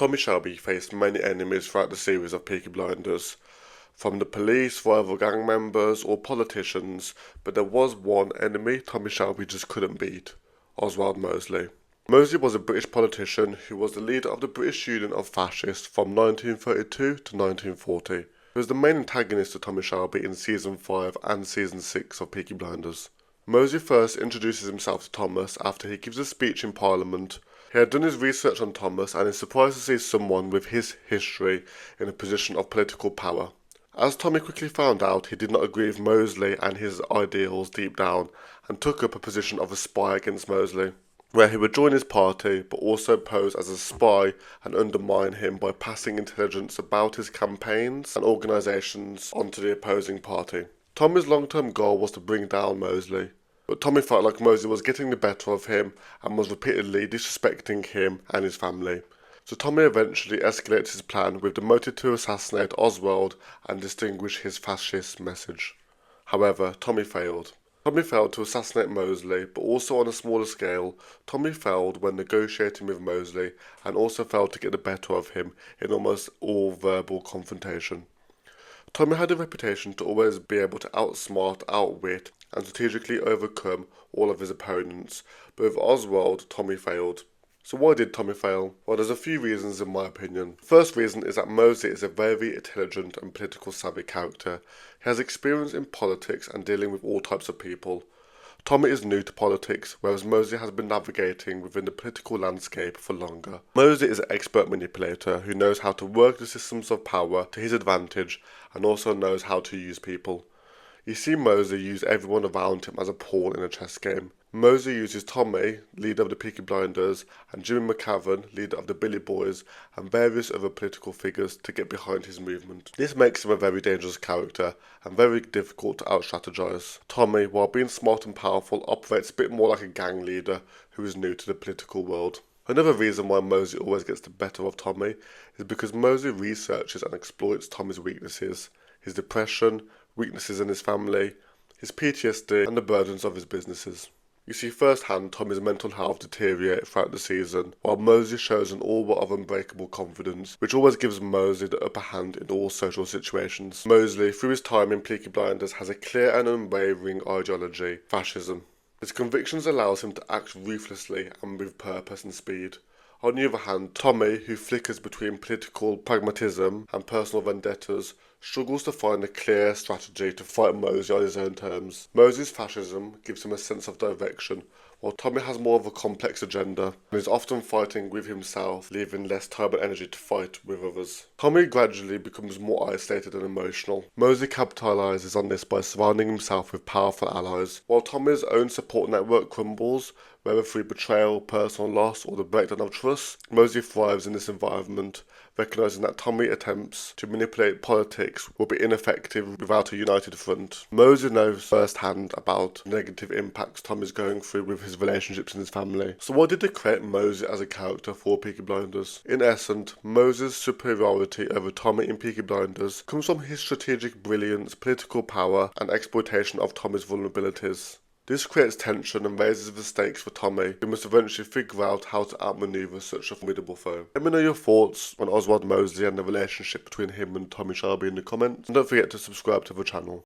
Tommy Shelby faced many enemies throughout the series of Peaky Blinders, from the police, rival gang members or politicians, but there was one enemy Tommy Shelby just couldn't beat: Oswald Mosley. Mosley was a British politician who was the leader of the British Union of Fascists from 1932 to 1940. He was the main antagonist to Tommy Shelby in Season 5 and Season 6 of Peaky Blinders. Mosley first introduces himself to Thomas after he gives a speech in Parliament. He had done his research on Thomas and is surprised to see someone with his history in a position of political power. As Tommy quickly found out, he did not agree with Mosley and his ideals deep down, and took up a position of a spy against Mosley, where he would join his party but also pose as a spy and undermine him by passing intelligence about his campaigns and organisations onto the opposing party. Tommy's long-term goal was to bring down Mosley, but Tommy felt like Mosley was getting the better of him and was repeatedly disrespecting him and his family. So Tommy eventually escalates his plan with the motive to assassinate Oswald and distinguish his fascist message. However, Tommy failed. Tommy failed to assassinate Mosley, but also on a smaller scale, Tommy failed when negotiating with Mosley and also failed to get the better of him in almost all verbal confrontation. Tommy had a reputation to always be able to outsmart, outwit, and strategically overcome all of his opponents, but with Oswald, Tommy failed. So why did Tommy fail? Well, there's a few reasons in my opinion. The first reason is that Mosley is a very intelligent and political savvy character. He has experience in politics and dealing with all types of people. Tommy is new to politics, whereas Mosley has been navigating within the political landscape for longer. Mosley is an expert manipulator who knows how to work the systems of power to his advantage and also knows how to use people. You see Mosley use everyone around him as a pawn in a chess game. Mosley uses Tommy, leader of the Peaky Blinders, and Jimmy McCavan, leader of the Billy Boys, and various other political figures to get behind his movement. This makes him a very dangerous character and very difficult to out-strategize. Tommy, while being smart and powerful, operates a bit more like a gang leader who is new to the political world. Another reason why Mosley always gets the better of Tommy is because Mosley researches and exploits Tommy's weaknesses: his depression, weaknesses in his family, his PTSD, and the burdens of his businesses. You see firsthand Tommy's mental health deteriorate throughout the season, while Mosley shows an aura of unbreakable confidence, which always gives Mosley the upper hand in all social situations. Mosley, through his time in Peaky Blinders, has a clear and unwavering ideology: fascism. His convictions allows him to act ruthlessly and with purpose and speed. On the other hand, Tommy, who flickers between political pragmatism and personal vendettas, struggles to find a clear strategy to fight Mosley on his own terms. Mosley's fascism gives him a sense of direction, while Tommy has more of a complex agenda and is often fighting with himself, leaving less time and energy to fight with others. Tommy gradually becomes more isolated and emotional. Mosley capitalizes on this by surrounding himself with powerful allies, while Tommy's own support network crumbles, whether through betrayal, personal loss, or the breakdown of trust. Mosley thrives in this environment, recognizing that Tommy's attempts to manipulate politics will be ineffective without a united front. Mosley knows firsthand about the negative impacts Tom is going through with his relationships and his family. So why did they create Mosley as a character for Peaky Blinders? In essence, Mosley's superiority over Tommy in Peaky Blinders comes from his strategic brilliance, political power, and exploitation of Tommy's vulnerabilities. This creates tension and raises the stakes for Tommy, who must eventually figure out how to outmaneuver such a formidable foe. Let me know your thoughts on Oswald Mosley and the relationship between him and Tommy Shelby in the comments, and don't forget to subscribe to the channel.